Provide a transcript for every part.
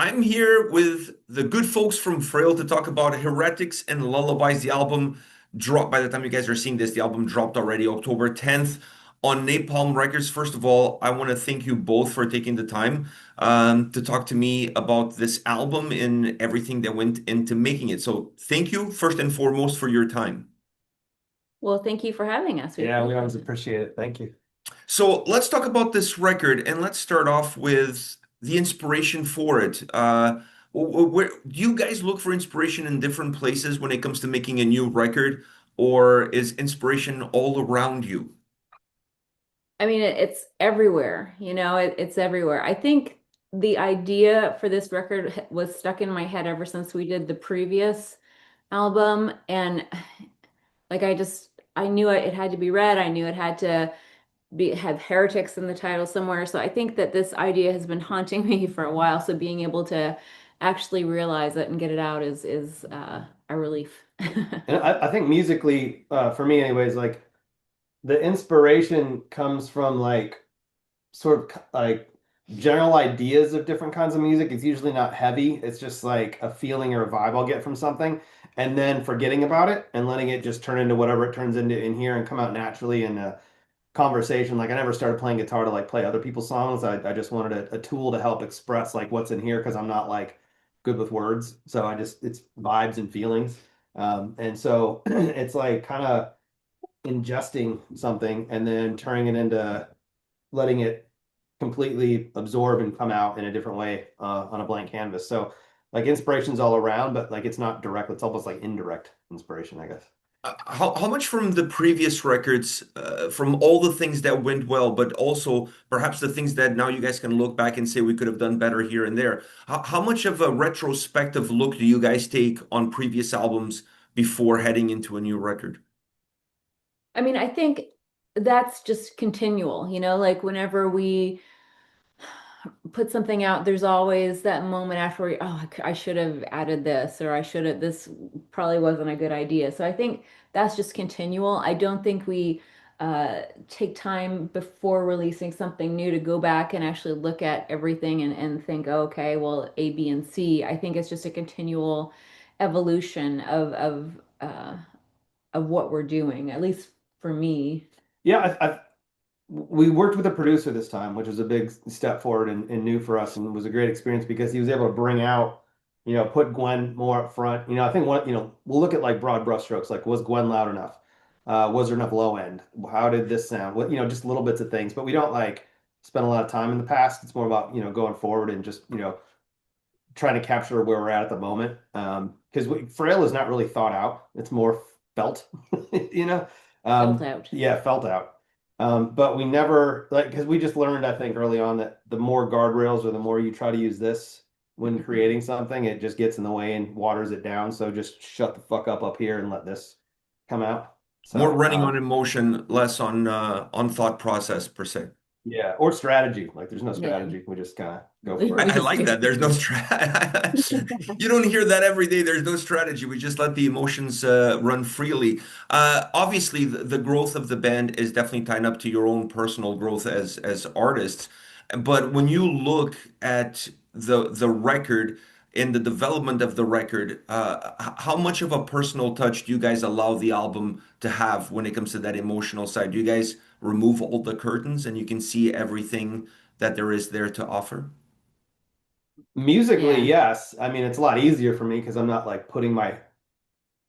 I'm here with the good folks from Frayle to talk about Heretics and Lullabies. The album dropped by the time you guys are seeing this, the album dropped already October 10th on Napalm Records. First of all, I want to thank you both for taking the time to talk to me about this album and everything that went into making it. So, thank you first and foremost for your time. Well, thank you for having us. We Yeah, we appreciate always it. appreciate it. Thank you. So let's talk about this record and let's start off with the inspiration for it. Where do you guys look for inspiration in different places when it comes to making a new record, or is inspiration all around you? I mean, it's everywhere, it's everywhere. I think the idea for this record was stuck in my head ever since we did the previous album. And like, I knew it had to be read. I knew it had to have heretics in the title somewhere. So I think that this idea has been haunting me for a while. So being able to actually realize it and get it out is a relief. And I think musically, for me anyways, like the inspiration comes from like sort of like general ideas of different kinds of music. It's usually not heavy. It's just like a feeling or a vibe I'll get from something, and then forgetting about it and letting it just turn into whatever it turns into in here and come out naturally in a conversation. Like I never started playing guitar to like play other people's songs. I just wanted a tool to help express like what's in here because I'm not like good with words. So it's vibes and feelings. And so it's like kind of ingesting something and then turning it into letting it completely absorb and come out in a different way on a blank canvas. So like inspiration's all around, but like it's not direct. It's almost like indirect inspiration, I guess. How much from the previous records, from all the things that went well, but also perhaps the things that now you guys can look back and say we could have done better here and there. How much of a retrospective look do you guys take on previous albums before heading into a new record? I mean, I think that's just continual, like whenever we put something out, there's always that moment after I should have added this, or this probably wasn't a good idea. So I think that's just continual. I don't think we take time before releasing something new to go back and actually look at everything and think, oh, okay, well, A, B, and C. I think it's just a continual evolution of what we're doing, at least for me. Yeah, we worked with a producer this time, which was a big step forward and new for us, and was a great experience because he was able to bring out, put Gwen more up front. I think we'll look at like broad brushstrokes, like was Gwen loud enough? Was there enough low end? How did this sound? What, just little bits of things, but we don't like spend a lot of time in the past. It's more about, going forward and just, trying to capture where we're at the moment. Because Frail is not really thought out. It's more felt, you know? Felt out. Yeah, felt out. But we never like because we just learned, I think, early on that the more guardrails or the more you try to use this when creating something, it just gets in the way and waters it down. So just shut the fuck up here and let this come out. More So running on emotion, less on thought process per se. yeah, or strategy. Like there's no Yeah. strategy. We just kind of go We, for we it. I just like go that. for There's no it. You don't hear that every day. There's no strategy. We just let the emotions run freely. Obviously, the growth of the band is definitely tied up to your own personal growth as artists. But when you look at the record and the development of the record, how much of a personal touch do you guys allow the album to have when it comes to that emotional side? Do you guys remove all the curtains and you can see everything that there is there to offer? Musically, Yeah. yes. I mean, it's a lot easier for me because I'm not like putting my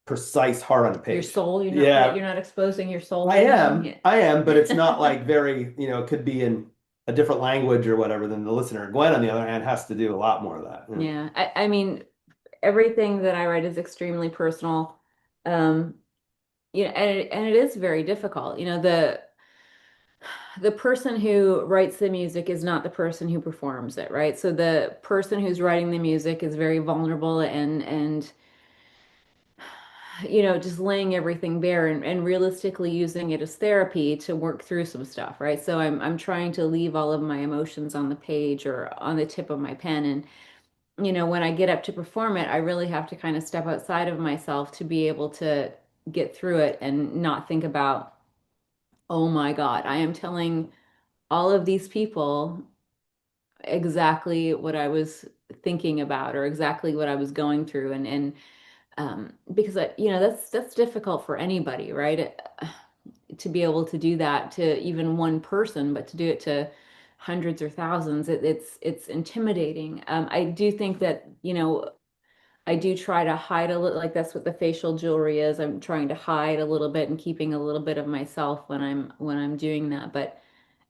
precise heart on the Your page. soul, Yeah, you're not exposing your soul or I anything. am. Yeah. I am, but it's not like very, it could be in a different language or whatever than the listener. Gwen, on the other hand, has to do a lot more of that. Yeah. Yeah. I mean, everything that I write is extremely personal. Um, and it is very difficult. The person who writes the music is not the person who performs it, right? So the person who's writing the music is very vulnerable and just laying everything bare and realistically using it as therapy to work through some stuff, right? So I'm trying to leave all of my emotions on the page or on the tip of my pen. And, when I get up to perform it, I really have to kind of step outside of myself to be able to get through it and not think about, oh my God, I am telling all of these people exactly what I was thinking about or exactly what I was going through. Because that's difficult for anybody, right? To be able to do that to even one person, but to do it to hundreds or thousands, it's intimidating. I do think that, I do try to hide a little, like that's what the facial jewelry is. I'm trying to hide a little bit and keeping a little bit of myself when I'm doing that. But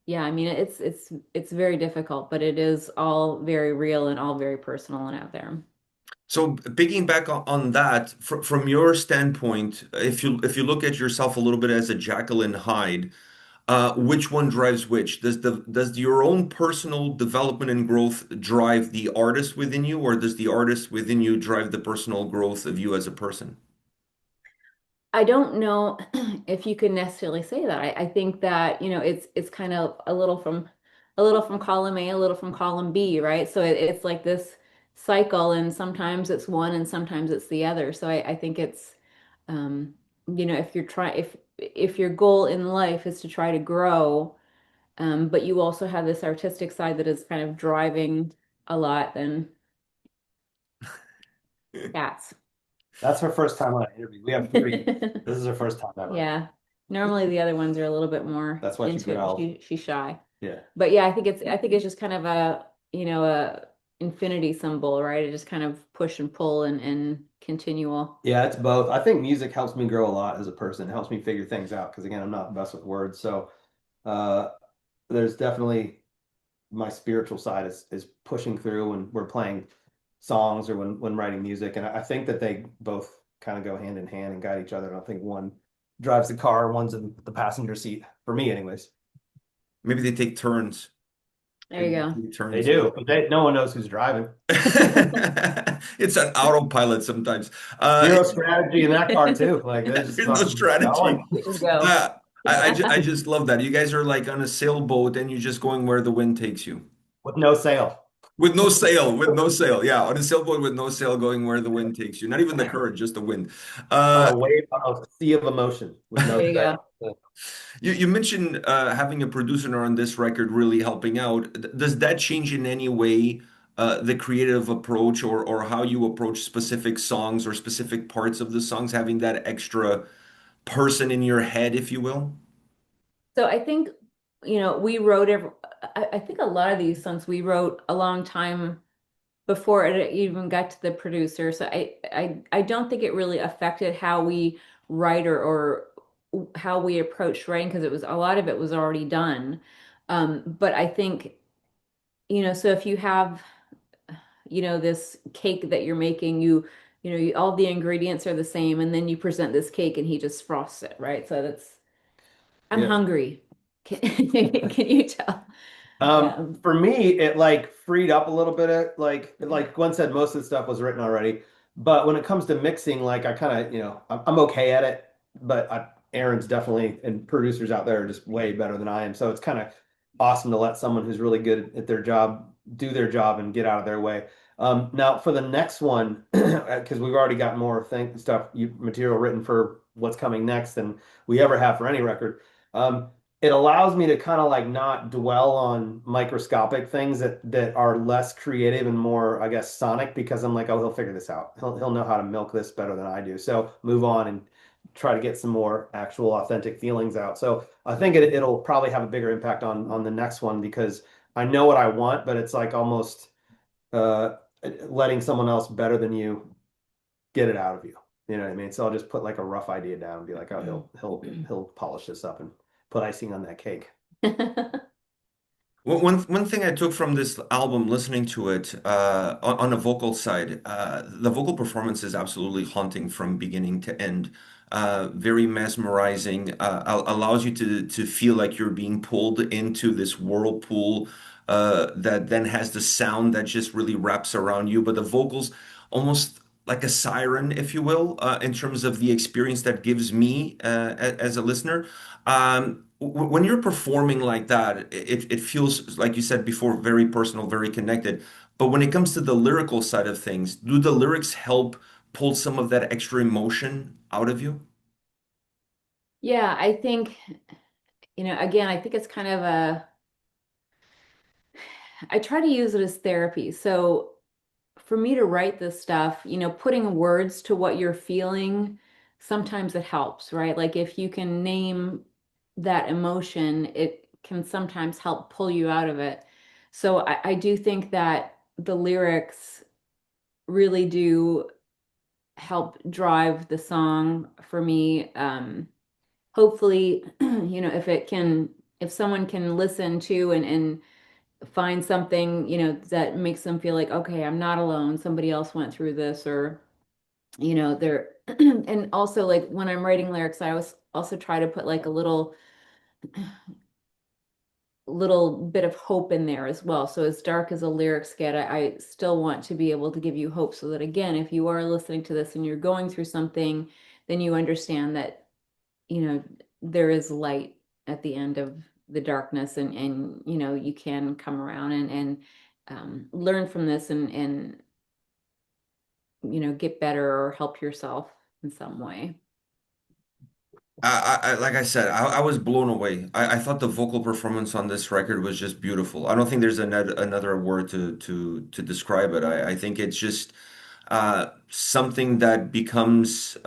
yeah, I mean, it's very difficult, but it is all very real and all very personal and out there. So picking back on that, from your standpoint, if you look at yourself a little bit as a Jekyll and Hyde, which one drives which? Does your own personal development and growth drive the artist within you, or does the artist within you drive the personal growth of you as a person? I don't know if you can necessarily say that. I think that, it's kind of a little from column A, a little from column B, right? So it's like this cycle, and sometimes it's one and sometimes it's the other. So I think it's um, if you're trying if your goal in life is to try to grow, but you also have this artistic side that is kind of driving a lot, then cats. That's her first time on an interview. We have three. This is her first time ever. Yeah. Normally the other ones are a little bit more That's why she into it. growled. She's shy. Yeah. But yeah, I think it's just kind of a infinity symbol, right? It just kind of push and pull and continual. Yeah, it's both. I think music helps me grow a lot as a person. It helps me figure things out because again, I'm not the best with words. So uh there's definitely my spiritual side is pushing through when we're playing songs or when writing music. And I think that they both kind of go hand in hand and guide each other. I don't think one drives the car, one's in the passenger seat, for me anyways. Maybe they take turns. There Maybe you they take They turns. do, but no one knows who's driving. It's an autopilot sometimes. Zero strategy in that car too. Like they're just There's no fucking going strategy. go. Just go. Uh, I just love that. You guys are like on a sailboat and you're just going where the wind takes you. with no sail. With no sail, with no sail. Yeah, on a sailboat with no sail going where the wind takes you. Not even the current, just the wind. On Uh, a wave, on a sea of emotion with no There you go. sail. you mentioned having a producer on this record really helping out. Does that change in any way the creative approach or how you approach specific songs or specific parts of the songs, having that extra person in your head, if you will? So I think, we wrote I think a lot of these songs we wrote a long time before it even got to the producer. So I don't think it really affected how we write or how we approached writing because it was a lot of it was already done. But I think, so if you have, this cake that you're making, all the ingredients are the same, and then you present this cake and he just frosts it, right? So I'm Yeah. hungry. Can, can you tell? Yeah. For me, it like freed up a little bit. Like Gwen said, most of the stuff was written already. But when it comes to mixing, like I kind of, I'm okay at it. But Aaron's definitely, and producers out there are just way better than I am. So it's kind of awesome to let someone who's really good at their job do their job and get out of their way. Now for the next one, because we've already got more material written for what's coming next than we ever have for any record. It allows me to kind of like not dwell on microscopic things that are less creative and more, I guess, sonic because I'm like, oh, he'll figure this out. He'll know how to milk this better than I do. So move on and try to get some more actual authentic feelings out. So I think it'll probably have a bigger impact on the next one because I know what I want, but it's like almost uh letting someone else better than you get it out of you. You know what I mean? So I'll just put like a rough idea down and be like, oh, he'll polish this up and put icing on that cake. Well, one thing I took from this album, listening to it on a vocal side, the vocal performance is absolutely haunting from beginning to end. Very mesmerizing. Allows you to feel like you're being pulled into this whirlpool that then has the sound that just really wraps around you. But the vocals almost like a siren, if you will, in terms of the experience that gives me as a listener. When you're performing like that, it feels, like you said before, very personal, very connected. But when it comes to the lyrical side of things, do the lyrics help pull some of that extra emotion out of you? Yeah, I think, again, I think it's kind of I try to use it as therapy. So for me to write this stuff, putting words to what you're feeling, sometimes it helps, right? Like if you can name that emotion, it can sometimes help pull you out of it. So I do think that the lyrics really do help drive the song for me. Hopefully, if someone can listen to and find something, that makes them feel like, okay, I'm not alone. Somebody else went through this, or, they're, and also like when I'm writing lyrics, I always also try to put like a little bit of hope in there as well. So as dark as the lyrics get, I still want to be able to give you hope so that again, if you are listening to this and you're going through something, then you understand that, you know, there is light at the end of the darkness, and you can come around and learn from this and get better or help yourself in some way. Like I said, I was blown away. I thought the vocal performance on this record was just beautiful. I don't think there's another word to describe it. I think it's just something that becomes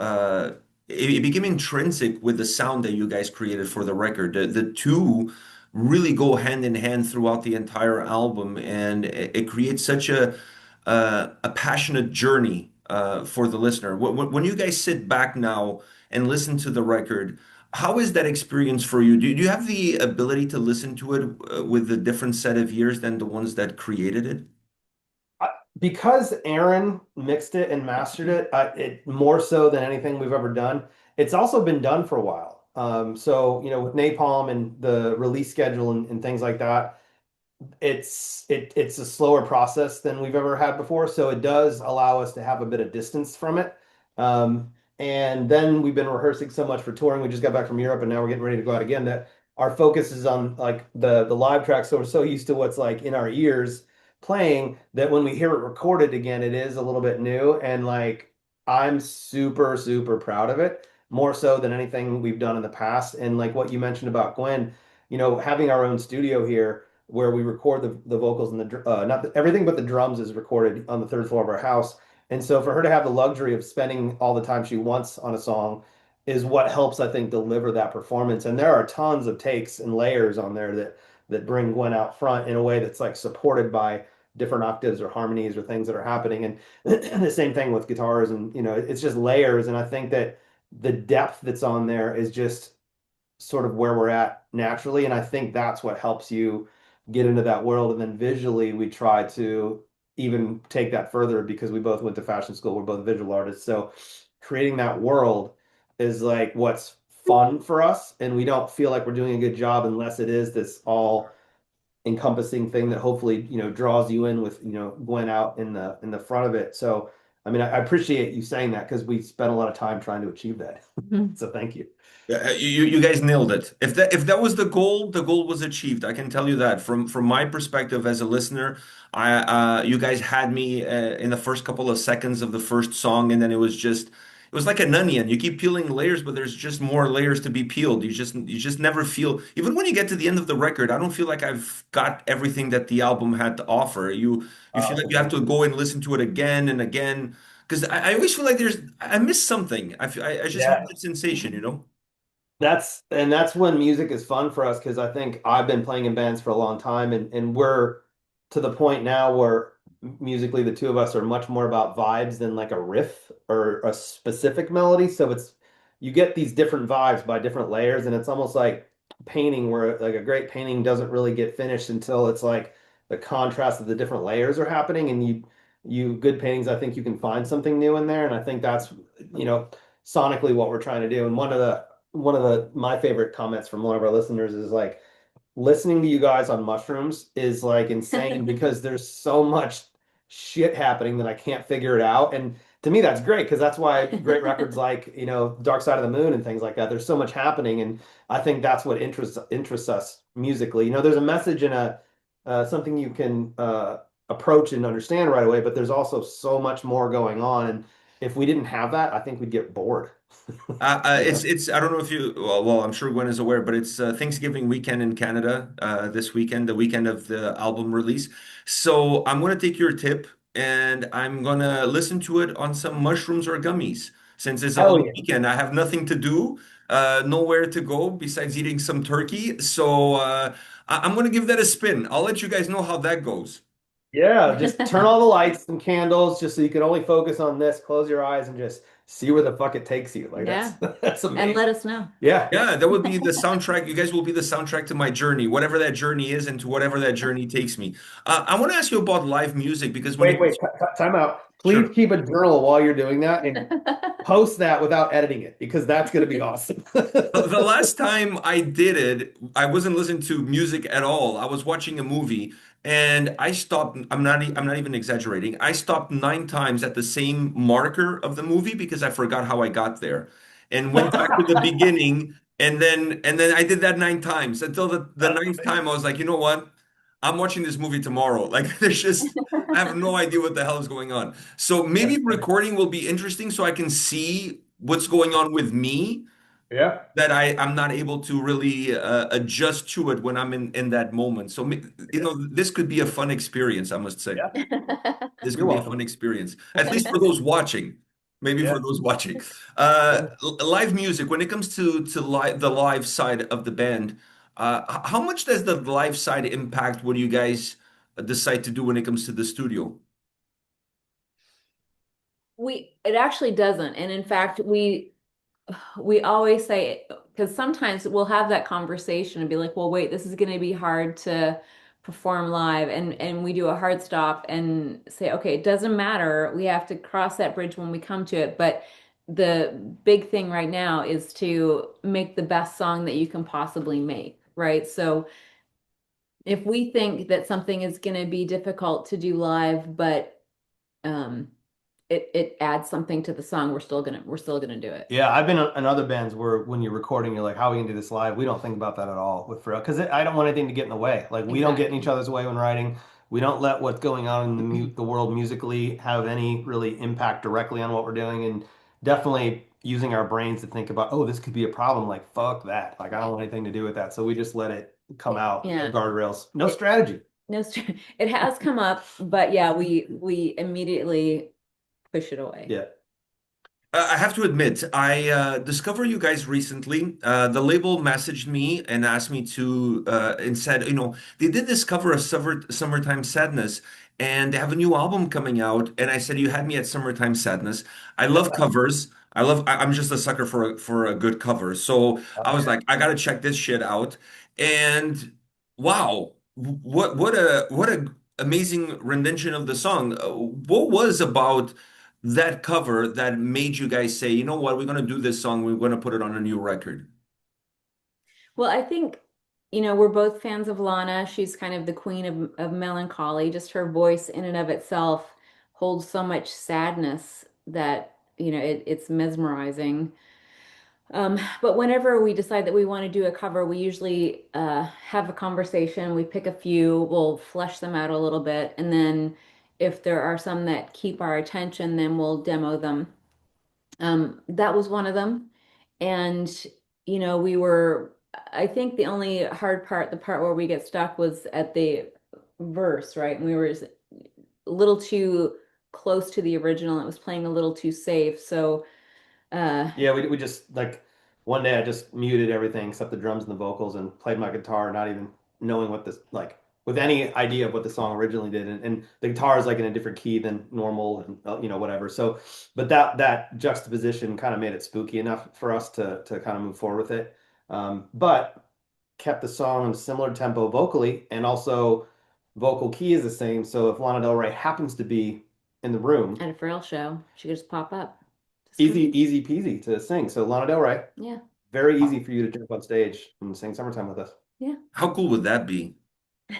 it became intrinsic with the sound that you guys created for the record. The two really go hand in hand throughout the entire album, and it creates such a passionate journey for the listener. When you guys sit back now and listen to the record, how is that experience for you? Do you have the ability to listen to it with a different set of ears than the ones that created it? Because Aaron mixed it and mastered it, it more so than anything we've ever done. It's also been done for a while. So with Napalm and the release schedule and things like that, it's a slower process than we've ever had before, so it does allow us to have a bit of distance from it. And then we've been rehearsing so much for touring. We just got back from Europe, and now we're getting ready to go out again. That our focus is on like the live tracks. So we're so used to what's like in our ears playing that when we hear it recorded again, it is a little bit new. And like I'm super proud of it, more so than anything we've done in the past. And like what you mentioned about Gwen, having our own studio here where we record the vocals and not everything but the drums is recorded on the third floor of our house. And so for her to have the luxury of spending all the time she wants on a song is what helps, I think, deliver that performance. And there are tons of takes and layers on there that bring Gwen out front in a way that's like supported by different octaves or harmonies or things that are happening. And the same thing with guitars, and it's just layers. And I think that the depth that's on there is just sort of where we're at naturally. And I think that's what helps you get into that world. And then visually, we try to even take that further because we both went to fashion school. We're both visual artists. So creating that world is like what's fun for us. And we don't feel like we're doing a good job unless it is this all encompassing thing that hopefully, draws you in with, Gwen out in the front of it. So I mean, I appreciate you saying that because we spent a lot of time trying to achieve that. So thank you. Yeah, you guys nailed it. If that was the goal was achieved. I can tell you that from my perspective as a listener, I you guys had me in the first couple of seconds of the first song, and then it was like an onion. You keep peeling layers, but there's just more layers to be peeled. You just never feel, even when you get to the end of the record, I don't feel like I've got everything that the album had to offer. You feel like you have to go and listen to it again and again. Because I always feel like I missed something. I just have Yeah. that sensation, you know? That's when music is fun for us because I think I've been playing in bands for a long time, and we're to the point now where musically the two of us are much more about vibes than like a riff or a specific melody. So it's you get these different vibes by different layers, and it's almost like painting where like a great painting doesn't really get finished until it's like the contrast of the different layers are happening, and you good paintings, I think you can find something new in there, and I think that's you know sonically what we're trying to do. And one of the my favorite comments from one of our listeners is like listening to you guys on mushrooms is like insane because there's so much shit happening that I can't figure it out. And to me, that's great because that's why great records like, Dark Side of the Moon and things like that. There's so much happening. And I think that's what interests us musically. There's a message and a something you can approach and understand right away, but there's also so much more going on. And if we didn't have that, I think we'd get bored. You know? It's I don't know if well, I'm sure Gwen is aware, but it's Thanksgiving weekend in Canada this weekend, the weekend of the album release. So I'm going to take your tip and I'm gonna listen to it on some mushrooms or gummies. Since it's a Hell long yeah. weekend, I have nothing to do, nowhere to go besides eating some turkey. So I'm gonna give that a spin. I'll let you guys know how that goes. Yeah, just turn all the lights and candles just so you can only focus on this. Close your eyes and just see where the fuck it takes you. Like that's Yeah. that's And let amazing. us know. Yeah. Yeah, that would be the soundtrack. You guys will be the soundtrack to my journey, whatever that journey is, and to whatever that journey takes me. I want to ask you about live music because when it Wait, comes, time out. Please sure. keep a journal while you're doing that and post that without editing it because that's going to be awesome. The last time I did it, I wasn't listening to music at all. I was watching a movie and I stopped. I'm not even exaggerating. I stopped 9 times at the same marker of the movie because I forgot how I got there and went back to the beginning. And then I did that 9 times until the That's ninth amazing. time I was like, you know what? I'm watching this movie tomorrow. Like there's just I have no idea what the hell is going on. So maybe That's funny. recording will be interesting so I can see what's going on with me Yeah. that I'm not able to really adjust to it when I'm in that moment. So this could be a fun experience, I must say. Yeah. This You're could be a fun welcome. experience, at least for those watching. Maybe for Yeah. those watching. Yeah. Live music, when it comes to the live side of the band, how much does the live side impact what you guys decide to do when it comes to the studio? It actually doesn't. And in fact, we always say, because sometimes we'll have that conversation and be like, well, wait, this is going to be hard to perform live. And we do a hard stop and say, okay, it doesn't matter. We have to cross that bridge when we come to it. But the big thing right now is to make the best song that you can possibly make, right? So if we think that something is going to be difficult to do live, but um, it adds something to the song, we're still gonna do it. Yeah, I've been in other bands where when you're recording, you're like, how are we gonna do this live? We don't think about that at all with Frayle because I don't want anything to get in the way. Like we don't get in each Exactly. other's way when writing. We don't let what's going on in the world musically have any really impact directly on what we're doing, and definitely using our brains to think about, oh, this could be a problem. Like fuck that. Like I don't want anything to do with that. So we just let it come out. No Yeah. guardrails. No It, strategy. no, it has come up, but yeah, we immediately push it away. Yeah. I have to admit, I discovered you guys recently. The label messaged me and asked me to, and said, they did this cover of Summertime Sadness, and they have a new album coming out. And I said, you had me at Summertime Sadness. I love covers. I'm just a sucker for a good cover. So I was like, I gotta check this shit out. And wow, what a amazing rendition of the song. What was about that cover that made you guys say, you know what, we're going to do this song, we're going to put it on a new record? Well, I think, we're both fans of Lana. She's kind of the queen of melancholy. Just her voice in and of itself holds so much sadness that, it's mesmerizing. But whenever we decide that we want to do a cover, we usually have a conversation. We pick a few, we'll flesh them out a little bit, and then if there are some that keep our attention, then we'll demo them. That was one of them. And, I think the only hard part, the part where we get stuck was at the verse, right? And we were a little too close to the original. It was playing a little too safe. So, uh, Yeah, we just like one day I just muted everything except the drums and the vocals and played my guitar, not even knowing what this like with any idea of what the song originally did. And the guitar is like in a different key than normal and whatever. So, but that juxtaposition kind of made it spooky enough for us to kind of move forward with it. But kept the song in a similar tempo vocally and also vocal key is the same. So if Lana Del Rey happens to be in the room, at a Frail show, she could just pop up. Just come in. easy peasy to sing. So Lana Del Rey, Yeah. very easy for you to jump on stage and sing "Summertime" with us. Yeah. How cool would that be?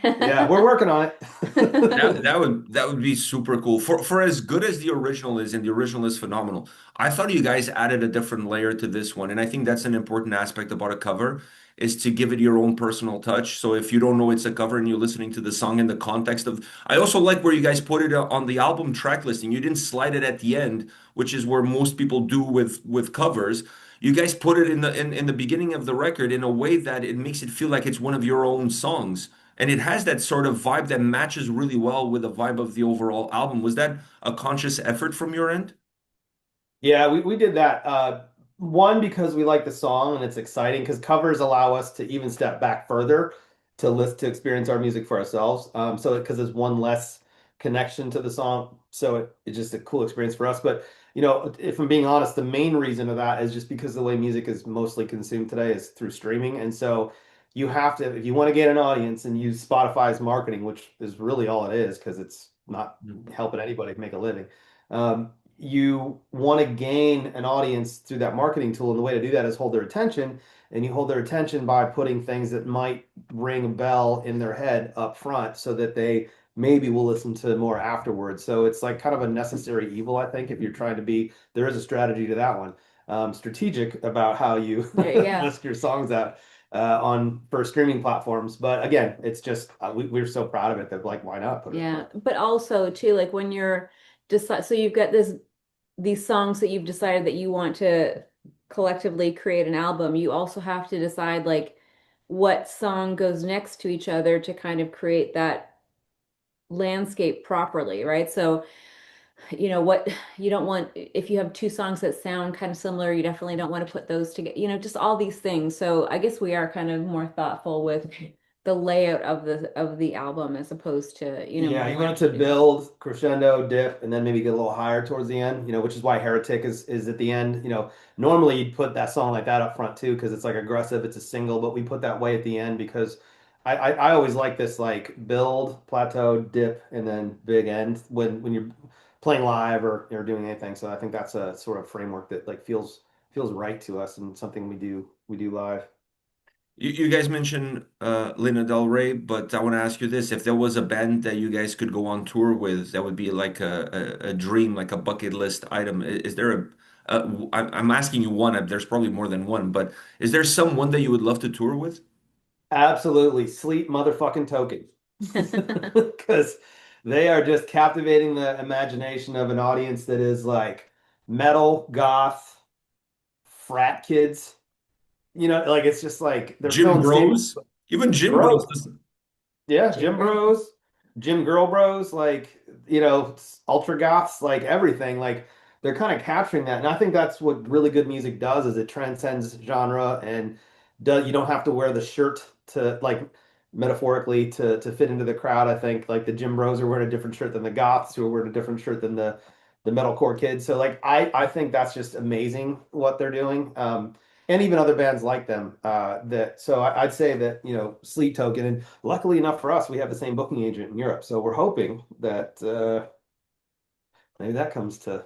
Yeah, we're working on That it. that would that would be super cool. For as good as the original is, and the original is phenomenal. I thought you guys added a different layer to this one, and I think that's an important aspect about a cover is to give it your own personal touch. So if you don't know it's a cover and you're listening to the song in the context of, I also like where you guys put it on the album track listing. You didn't slide it at the end, which is where most people do with covers. You guys put it in the beginning of the record in a way that it makes it feel like it's one of your own songs. and it has that sort of vibe that matches really well with the vibe of the overall album. Was that a conscious effort from your end? Yeah, we did that. One, because we like the song and it's exciting, because covers allow us to even step back further to list to experience our music for ourselves. So because there's one less connection to the song, so it's just a cool experience for us. But if I'm being honest, the main reason of that is just because the way music is mostly consumed today is through streaming, and so you have to, if you want to get an audience and use Spotify's marketing, which is really all it is, because it's not helping anybody make a living. You want to gain an audience through that marketing tool, and the way to do that is hold their attention. And you hold their attention by putting things that might ring a bell in their head up front so that they maybe will listen to more afterwards. So it's like kind of a necessary evil, I think, if you're trying to be, there is a strategy to that one. Strategic about how you Yeah. list your songs out on for streaming platforms. But again, it's just we're so proud of it that, like, why not put it up Yeah. front? But also too, like when you're decide, so you've got these songs that you've decided that you want to collectively create an album, you also have to decide like what song goes next to each other to kind of create that landscape properly, right? So, what you don't want, if you have two songs that sound kind of similar, you definitely don't want to put those together, just all these things. So I guess we are kind of more thoughtful with the layout of the album as opposed to, Yeah, more you want it to linear. build, crescendo, dip, and then maybe get a little higher towards the end, which is why Heretic is at the end. Normally you'd put that song like that up front too, because it's like aggressive, it's a single, but we put that way at the end because I always like this like build, plateau, dip, and then big end when you're playing live or doing anything. So I think that's a sort of framework that like feels right to us and something we do live. You guys mentioned Lana Del Rey, but I want to ask you this: if there was a band that you guys could go on tour with, that would be like a dream, like a bucket list item. Is there I'm asking you one. There's probably more than one, but is there someone that you would love to tour with? Absolutely. Sleep motherfucking token. Because they are just captivating the imagination of an audience that is like metal, goth, frat kids. Like it's just like they're Jim filling stadiums. Bros? Even Jim Bros Bros. doesn't. Yeah, Jim Gym Brown. Bros, Gym Girl Bros, like, ultra goths, like everything, like they're kind of capturing that. And I think that's what really good music does is it transcends genre and you don't have to wear the shirt to like metaphorically to fit into the crowd. I think like the Gym Bros are wearing a different shirt than the goths who are wearing a different shirt than the metalcore kids. So like I think that's just amazing what they're doing. And even other bands like them. I'd say that Sleep Token, and luckily enough for us, we have the same booking agent in Europe, so we're hoping that maybe that comes to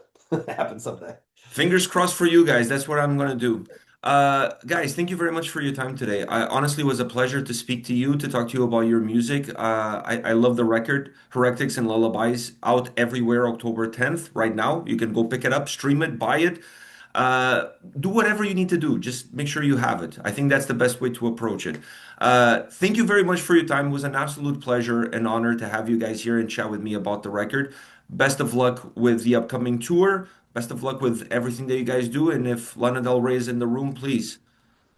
happen someday. Fingers crossed for you guys. That's what I'm gonna do. Guys, thank you very much for your time today. I honestly was a pleasure to speak to you, to talk to you about your music. I love the record, Heretics and Lullabies, out everywhere October 10th. Right now, you can go pick it up, stream it, buy it. Uh, do whatever you need to do. Just make sure you have it. I think that's the best way to approach it. Thank you very much for your time. It was an absolute pleasure and honor to have you guys here and chat with me about the record. Best of luck with the upcoming tour. Best of luck with everything that you guys do. And if Lana Del Rey is in the room, please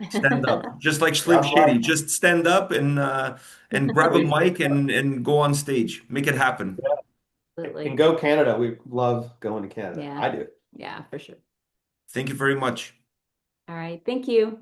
stand up. Just like Slim God bless. Shady, just stand up and grab a We mic and go on stage. Make it happen. and Absolutely. go Canada. We love going to Canada. Yeah. I do. Yeah, for sure. Thank you very much. All right. Thank you.